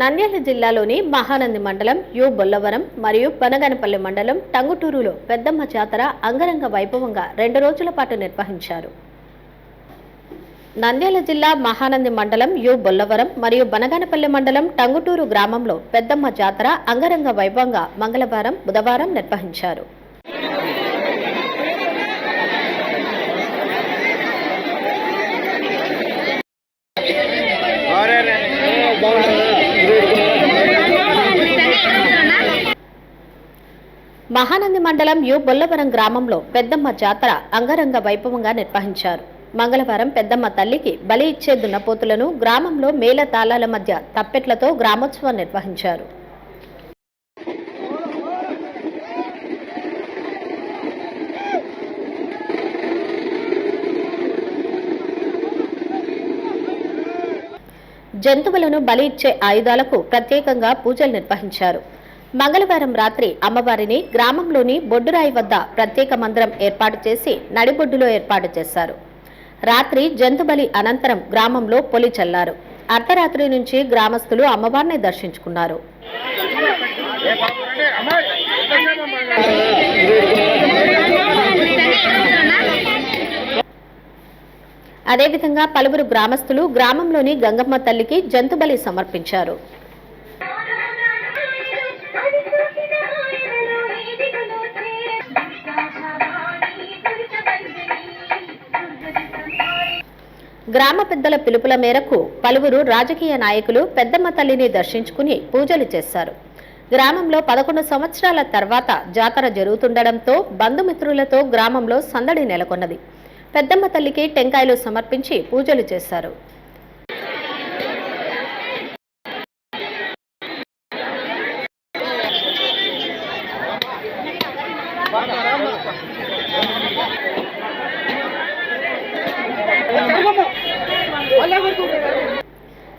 నంద్యాల జిల్లాలోని మహానంది మండలం యు బొల్లవరం మరియు బనగానపల్లి మండలం టంగుటూరులో పెద్దమ్మ జాతర అంగరంగ వైభవంగా 2 రోజుల పాటు నిర్వహించారు. నంద్యాల జిల్లా మహానంది మండలం యు బొల్లవరం మరియు బనగానపల్లి మండలం టంగుటూరు గ్రామంలో పెద్దమ్మ జాతర అంగరంగ వైభవంగా మంగళవారం, బుధవారం నిర్వహించారు. మహానంది మండలం యు బొల్లవరం గ్రామంలో పెద్దమ్మ జాతర అంగరంగ వైభవంగా నిర్వహించారు. మంగళవారం పెద్దమ్మ తల్లికి బలి ఇచ్చే దున్నపోతులను గ్రామంలో మేళ తాళాల మధ్య తప్పెట్లతో గ్రామోత్సవం నిర్వహించారు. జంతువులను బలి ఇచ్చే ఆయుధాలకు ప్రత్యేకంగా పూజలు నిర్వహించారు. మంగళవారం రాత్రి అమ్మవారిని గ్రామంలోని బొడ్డురాయి వద్ద ప్రత్యేక మందిరం ఏర్పాటు చేసి నడిబొడ్డులో ఏర్పాటు చేశారు. రాత్రి జంతుబలి అనంతరం గ్రామంలో పొలి చల్లారు. అర్ధరాత్రి నుంచి గ్రామస్తులు అమ్మవారిని దర్శించుకున్నారు. అదేవిధంగా పలువురు గ్రామస్తులు గ్రామంలోని గంగమ్మ తల్లికి జంతుబలి సమర్పించారు. గ్రామ పెద్దల పిలుపుల మేరకు పలువురు రాజకీయ నాయకులు పెద్దమ్మ తల్లిని దర్శించుకుని పూజలు చేశారు. గ్రామంలో 11 సంవత్సరాల తర్వాత జాతర జరుగుతుండటంతో బంధుమిత్రులతో గ్రామంలో సందడి నెలకొన్నది. పెద్దమ్మ తల్లికి టెంకాయలు సమర్పించి పూజలు చేశారు.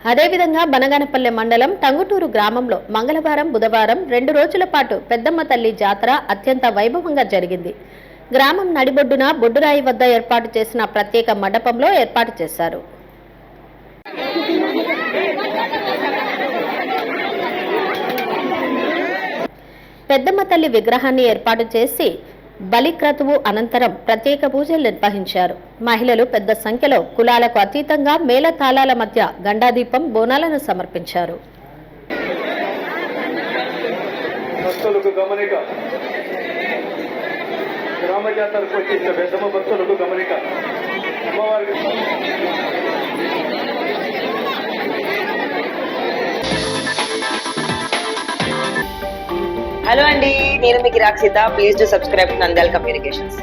అదేవిధంగా బనగానపల్లె మండలం టంగుటూరు గ్రామంలో మంగళవారం, బుధవారం 2 రోజుల పాటు పెద్దమ్మ తల్లి జాతర అత్యంత వైభవంగా జరిగింది. గ్రామం నడిబొడ్డున బొడ్డురాయి వద్ద ఏర్పాటు చేసిన ప్రత్యేక మండపంలో ఏర్పాటు చేశారు. పెద్దమ్మ తల్లి విగ్రహాన్ని ఏర్పాటు చేసి బలిక్రతువు అనంతరం ప్రత్యేక పూజలు నిర్వహించారు. మహిళలు పెద్ద సంఖ్యలో కులాలకు అతీతంగా మేళతాళాల మధ్య గండాదీపం, బోనాలను సమర్పించారు. గ్రామ జాతరకు వచ్చిన పెద్దమ్మ భక్తులకు గమనిక. హలో అండి, నేను మీకు Rakshitha. Please to subscribe Nandyal communications.